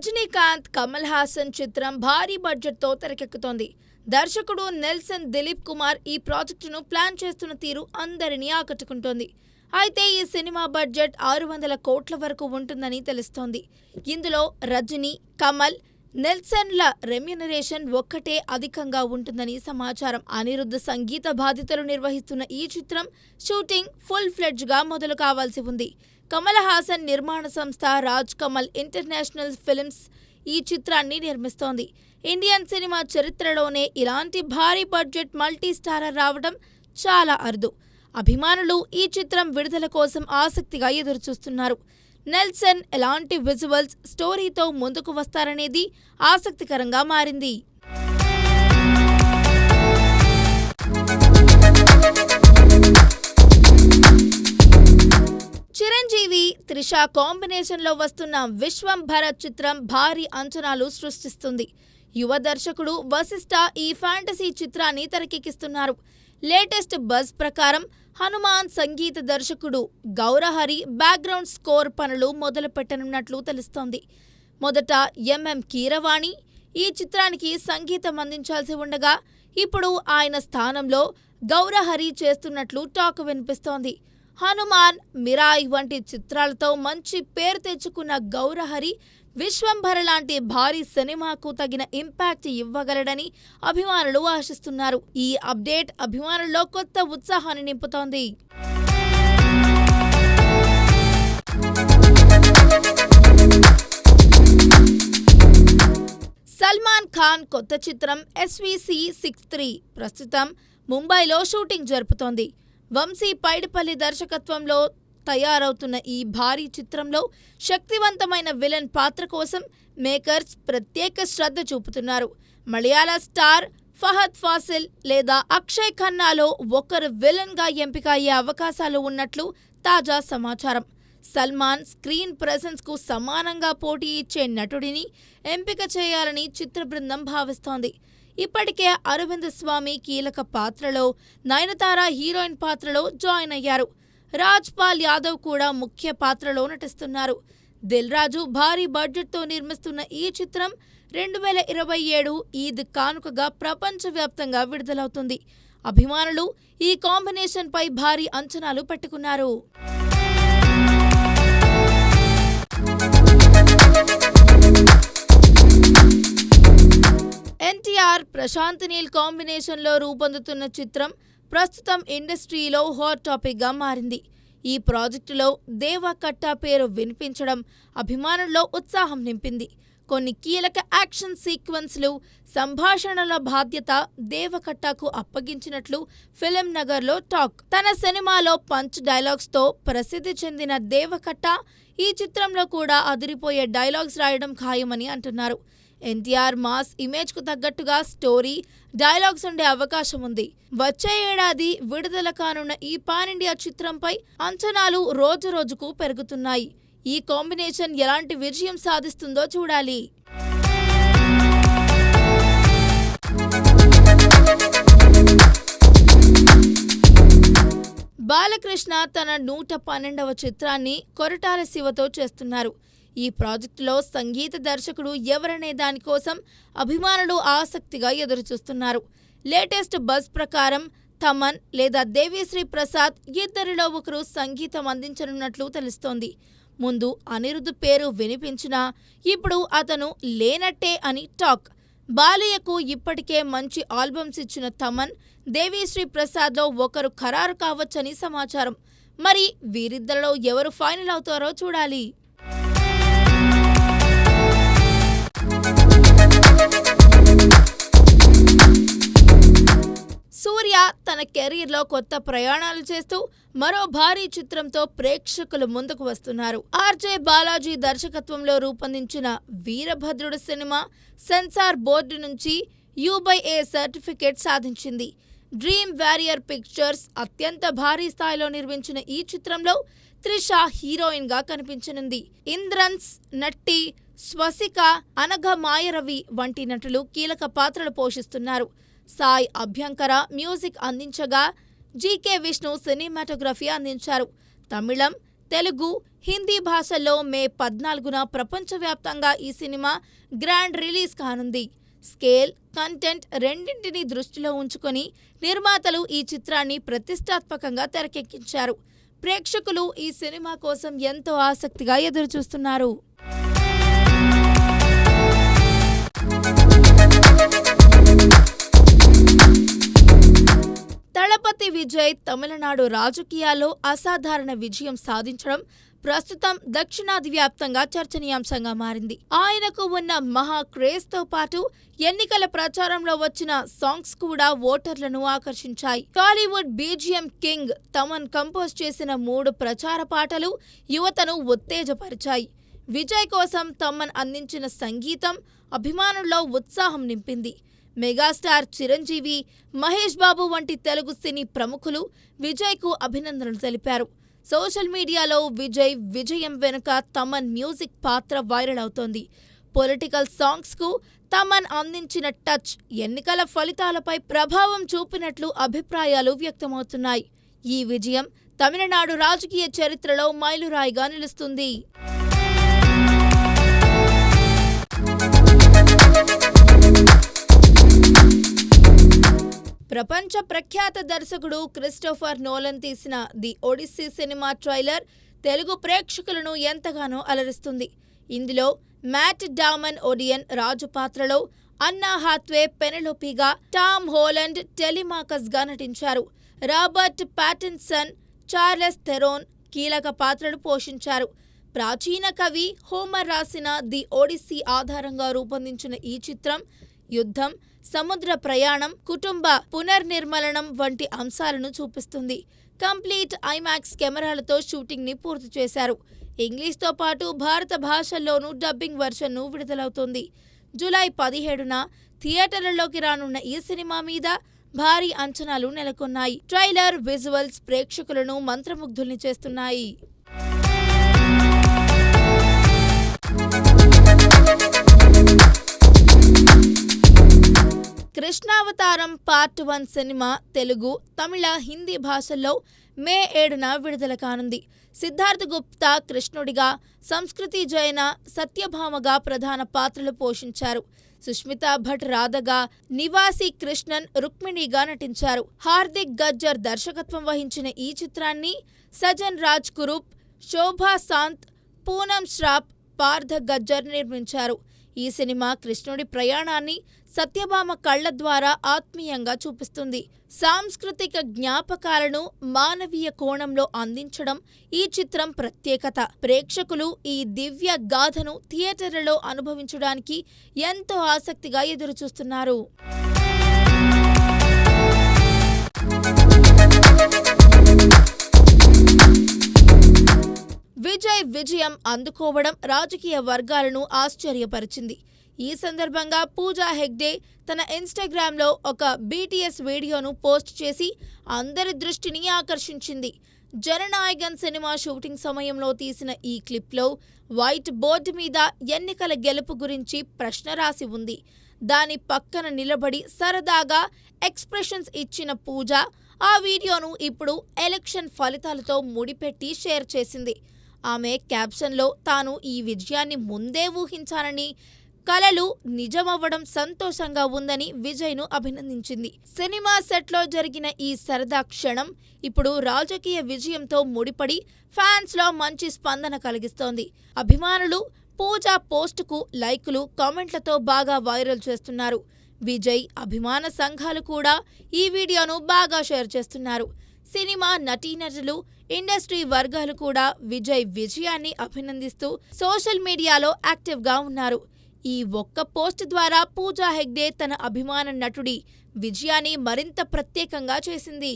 రజనీకాంత్, కమల్ హాసన్ చిత్రం భారీ బడ్జెట్తో తెరకెక్కుతోంది. దర్శకుడు నెల్సన్ దిలీప్ కుమార్ ఈ ప్రాజెక్టును ప్లాన్ చేస్తున్న తీరు అందరినీ ఆకట్టుకుంటోంది. అయితే ఈ సినిమా బడ్జెట్ 600 కోట్ల వరకు ఉంటుందని తెలుస్తోంది. ఇందులో రజనీ, కమల్, నెల్సన్ల రెమ్యునరేషన్ ఒక్కటే అధికంగా ఉంటుందని సమాచారం. అనిరుద్ధ్ సంగీత బాధ్యతలు నిర్వహిస్తున్న ఈ చిత్రం షూటింగ్ ఫుల్ ఫ్లెడ్జ్గా మొదలు కావాల్సి ఉంది. కమల్ హాసన్ నిర్మాణ సంస్థ రాజ్ కమల్ ఇంటర్నేషనల్ ఫిల్మ్స్ ఈ చిత్రాన్ని నిర్మిస్తోంది. ఇండియన్ సినిమా చరిత్రలోనే ఇలాంటి భారీ బడ్జెట్ మల్టీ స్టారర్ రావడం చాలా అరుదు. అభిమానులు ఈ చిత్రం విడుదల కోసం ఆసక్తిగా ఎదురుచూస్తున్నారు. నెల్సన్ ఎలాంటి విజువల్స్, స్టోరీతో ముందుకు వస్తారనేది ఆసక్తికరంగా మారింది. చిరంజీవి, త్రిష కాంబినేషన్లో వస్తున్న విశ్వంభర చిత్రం భారీ అంచనాలు సృష్టిస్తుంది. యువ దర్శకుడు వశిష్ఠ ఈ ఫ్యాంటసీ చిత్రాన్ని తెరకెక్కిస్తున్నారు. లేటెస్ట్ బజ్ ప్రకారం హనుమాన్ సంగీత దర్శకుడు గౌరహరి బ్యాక్గ్రౌండ్ స్కోర్ పనులు మొదలు పెట్టనున్నట్లు తెలుస్తోంది. మొదట ఎంఎం కీరవాణి ఈ చిత్రానికి సంగీతం అందించాల్సి ఉండగా ఇప్పుడు ఆయన స్థానంలో గౌరహరి చేస్తున్నట్లు టాక్ వినిపిస్తోంది. హనుమాన్, మిరాయ్ వంటి చిత్రాలతో మంచి పేరు తెచ్చుకున్న గౌరహరి విశ్వంభర లాంటి భారీ సినిమాకు తగిన ఇంపాక్ట్ ఇవ్వగలడని అభిమానులు ఆశిస్తున్నారు. ఈ అప్డేట్ అభిమానుల్లో కొత్త ఉత్సాహాన్ని నింపుతోంది. సల్మాన్ ఖాన్ కొత్త చిత్రం SVC63 ప్రస్తుతం ముంబైలో షూటింగ్ జరుపుతోంది. వంశీ పైడిపల్లి దర్శకత్వంలో తయారవుతున్న ఈ భారీ చిత్రంలో శక్తివంతమైన విలన్ పాత్ర కోసం మేకర్స్ ప్రత్యేక శ్రద్ధ చూపుతున్నారు. మలయాళ స్టార్ ఫహద్ ఫాసిల్ లేదా అక్షయ్ ఖన్నాలో ఒకరు విలన్ గా ఎంపిక అయ్యే అవకాశాలు ఉన్నట్లు తాజా సమాచారం. సల్మాన్ స్క్రీన్ ప్రెజెన్స్ కు సమానంగా పోటీ ఇచ్చే నటుడిని ఎంపిక చేయాలని చిత్ర బృందం భావిస్తోంది. ఇప్పటికే అరవింద్ స్వామి కీలక పాత్రలో, నయనతార హీరోయిన్ పాత్రలో జాయిన్ అయ్యారు. రాజ్ పాల్ యాదవ్ కూడా ముఖ్య పాత్రలో నటిస్తున్నారు. దిల్ రాజు భారీ బడ్జెట్తో నిర్మిస్తున్న ఈ చిత్రం 2027 ఈద్ కానుకగా ప్రపంచవ్యాప్తంగా విడుదలవుతుంది. అభిమానులు ఈ కాంబినేషన్పై భారీ అంచనాలు పెట్టుకున్నారు. ఎన్టీఆర్, ప్రశాంత్ నీల్ కాంబినేషన్లో రూపొందుతున్న చిత్రం ప్రస్తుతం ఇండస్ట్రీలో హాట్ టాపిక్గా మారింది. ఈ ప్రాజెక్టులో దేవకట్ట పేరు వినిపించడం అభిమానుల్లో ఉత్సాహం నింపింది. కొన్ని కీలక యాక్షన్ సీక్వెన్స్లు, సంభాషణల బాధ్యత దేవకట్టకు అప్పగించినట్లు ఫిలిం నగర్లో టాక్. తన సినిమాలో పంచ్ డైలాగ్స్తో ప్రసిద్ధి చెందిన దేవకట్ట ఈ చిత్రంలో కూడా అదిరిపోయే డైలాగ్స్ రాయడం ఖాయమని అంటున్నారు. ఎన్టీఆర్ మాస్ ఇమేజ్కు తగ్గట్టుగా స్టోరీ, డైలాగ్స్ ఉండే అవకాశం ఉంది. వచ్చే ఏడాది విడుదల కానున్న ఈ పాన్ ఇండియా చిత్రంపై అంచనాలు రోజురోజుకు పెరుగుతున్నాయి. ఈ కాంబినేషన్ ఎలాంటి విజయం సాధిస్తుందో చూడాలి. బాలకృష్ణ తన 112వ చిత్రాన్ని కొరటాల శివతో చేస్తున్నారు. ఈ ప్రాజెక్టులో సంగీత దర్శకుడు ఎవరనే దానికోసం అభిమానులు ఆసక్తిగా ఎదురుచూస్తున్నారు. లేటెస్ట్ బజ్ ప్రకారం తమన్ లేదా దేవిశ్రీ ప్రసాద్ ఇద్దరిలో ఒకరు సంగీతం అందించనున్నట్లు తెలుస్తోంది. ముందు అనిరుద్ధ్ పేరు వినిపించినా ఇప్పుడు అతను లేనట్టే అని టాక్. బాలయ్యకు ఇప్పటికే మంచి ఆల్బమ్స్ ఇచ్చిన తమన్, దేవిశ్రీ ప్రసాద్లో ఒకరు ఖరారు కావచ్చని సమాచారం. మరి వీరిద్దరిలో ఎవరు ఫైనల్ అవుతారో చూడాలి. సూర్య తన కెరీర్లో కొత్త ప్రయాణాలు చేస్తూ మరో భారీ చిత్రంతో ప్రేక్షకుల ముందుకు వస్తున్నారు. ఆర్జే బాలాజీ దర్శకత్వంలో రూపొందించిన వీరభద్రుడు సినిమా సెన్సార్ బోర్డు నుంచి U/A సర్టిఫికేట్ సాధించింది. డ్రీమ్ వారియర్ పిక్చర్స్ అత్యంత భారీ స్థాయిలో నిర్మించిన ఈ చిత్రంలో త్రిష హీరోయిన్ గా కనిపించనుంది. ఇంద్రన్స్, నట్టి, స్వసిక, అనఘ మాయరవి వంటి నటులు కీలక పాత్రలు పోషిస్తున్నారు. సాయి అభ్యంకర మ్యూజిక్ అందించగా GK విష్ణు సినిమాటోగ్రఫీ అందించారు. తమిళం, తెలుగు, హిందీ భాషల్లో మే 14న ప్రపంచవ్యాప్తంగా ఈ సినిమా గ్రాండ్ రిలీజ్ కానుంది. స్కేల్, కంటెంట్ రెండింటినీ దృష్టిలో ఉంచుకొని నిర్మాతలు ఈ చిత్రాన్ని ప్రతిష్టాత్మకంగా తెరకెక్కించారు. ప్రేక్షకులు ఈ సినిమా కోసం ఎంతో ఆసక్తిగా ఎదురుచూస్తున్నారు. దళపతి విజయ్ తమిళనాడు రాజకీయాల్లో అసాధారణ విజయం సాధించడం ప్రస్తుతం దక్షిణాది వ్యాప్తంగా చర్చనీయాంశంగా మారింది. ఆయనకు ఉన్న మహా క్రేజ్తో పాటు ఎన్నికల ప్రచారంలో వచ్చిన సాంగ్స్ కూడా ఓటర్లను ఆకర్షించాయి. Tollywood BGM king Thaman compose చేసిన 3 ప్రచార పాటలు యువతను ఉత్తేజపరిచాయి. విజయ్ కోసం తమన్ అందించిన సంగీతం అభిమానుల్లో ఉత్సాహం నింపింది. మెగాస్టార్ చిరంజీవి, మహేష్ బాబు వంటి తెలుగు సినీ ప్రముఖులు విజయ్కు అభినందనలు తెలిపారు. సోషల్ మీడియాలో విజయ్ విజయం వెనుక తమన్ మ్యూజిక్ పాత్ర వైరల్ అవుతోంది. పొలిటికల్ సాంగ్స్కు తమన్ అందించిన టచ్ ఎన్నికల ఫలితాలపై ప్రభావం చూపినట్లు అభిప్రాయాలు వ్యక్తమవుతున్నాయి. ఈ విజయం తమిళనాడు రాజకీయ చరిత్రలో మైలురాయిగా నిలుస్తుంది. ప్రపంచ ప్రఖ్యాత దర్శకుడు క్రిస్టోఫర్ నోలన్ తీసిన ది ఒడిస్సీ సినిమా ట్రైలర్ తెలుగు ప్రేక్షకులను ఎంతగానో అలరిస్తుంది. ఇందులో మ్యాట్ డామన్ ఒడియన్ రాజు పాత్రలో, అన్నా హాత్వే పెనెలోపీగా, టామ్ హోలండ్ టెలిమాకస్గా నటించారు. రాబర్ట్ పాటిన్సన్, చార్లెస్ థెరోన్ కీలక పాత్రలు పోషించారు. ప్రాచీన కవి హోమర్ రాసిన ది ఒడిస్సీ ఆధారంగా రూపొందించిన ఈ చిత్రం యుద్ధం, సముద్ర ప్రయాణం, కుటుంబ పునర్నిర్మలనం వంటి అంశాలను చూపిస్తుంది. కంప్లీట్ ఐమాక్స్ కెమెరాలతో షూటింగ్ ని పూర్తి చేశారు. ఇంగ్లీష్తో పాటు భారత భాషల్లోనూ డబ్బింగ్ వెర్షన్ను విడుదలవుతోంది. జూలై 17న థియేటర్లలోకి రానున్న ఈ సినిమా మీద భారీ అంచనాలు నెలకొన్నాయి. ట్రైలర్ విజువల్స్ ప్రేక్షకులను మంత్రముగ్ధుల్ని చేస్తున్నాయి. కృష్ణావతారం పార్ట్ 1 సినిమా తెలుగు, తమిళ, హిందీ భాషల్లో మే 7న విడుదల కానుంది. సిద్ధార్థ్ గుప్తా కృష్ణుడిగా, సంస్కృతి జైన సత్యభామగా ప్రధాన పాత్రలు పోషించారు. సుష్మితా భట్ రాధగా, నివాసి కృష్ణన్ రుక్మిణిగా నటించారు. హార్దిక్ గజ్జర్ దర్శకత్వం వహించిన ఈ చిత్రాన్ని సజన్ రాజ్ కురూప్, శోభా సాంత్, పూనం శ్రాప్, పార్థ గజ్జర్ నిర్మించారు. ఈ సినిమా కృష్ణుడి ప్రయాణాన్ని సత్యభామ కళ్ల ద్వారా ఆత్మీయంగా చూపిస్తుంది. సాంస్కృతిక జ్ఞాపకాలను మానవీయ కోణంలో అందించడం ఈ చిత్రం ప్రత్యేకత. ప్రేక్షకులు ఈ దివ్య గాథను థియేటర్లలో అనుభవించడానికి ఎంతో ఆసక్తిగా ఎదురుచూస్తున్నారు. విజయ్ విజయం అందుకోవడం రాజకీయ వర్గాలను ఆశ్చర్యపరిచింది. ఈ సందర్భంగా పూజా హెగ్డే తన ఇన్స్టాగ్రామ్లో ఒక బీటీఎస్ వీడియోను పోస్ట్ చేసి అందరి దృష్టిని ఆకర్షించింది. జననాయగన్ సినిమా షూటింగ్ సమయంలో తీసిన ఈ క్లిప్లో వైట్ బోర్డు మీద ఎన్నికల గెలుపు గురించి ప్రశ్న రాసి ఉంది. దాని పక్కన నిలబడి సరదాగా ఎక్స్ప్రెషన్స్ ఇచ్చిన పూజ ఆ వీడియోను ఇప్పుడు ఎలక్షన్ ఫలితాలతో ముడిపెట్టి షేర్ చేసింది. ఆమె క్యాప్షన్లో తాను ఈ విజయాన్ని ముందే ఊహించానని, కలలు నిజమవ్వడం సంతోషంగా ఉందని విజయ్ను అభినందించింది. సినిమా సెట్లో జరిగిన ఈ సరదా క్షణం ఇప్పుడు రాజకీయ విజయంతో ముడిపడి ఫ్యాన్స్లో మంచి స్పందన కలిగిస్తోంది. అభిమానులు పూజా పోస్టుకు లైకులు, కామెంట్లతో బాగా వైరల్ చేస్తున్నారు. విజయ్ అభిమాన సంఘాలు కూడా ఈ వీడియోను బాగా షేర్ చేస్తున్నారు. సినిమా నటీనటులు, ఇండస్ట్రీ వర్గాలు కూడా విజయ్ విజయాన్ని అభినందిస్తూ సోషల్ మీడియాలో యాక్టివ్గా ఉన్నారు. ఈ ఒక్క పోస్ట్ ద్వారా పూజా హెగ్డే తన అభిమాన నటుడి విజయాన్ని మరింత ప్రత్యేకంగా చేసింది.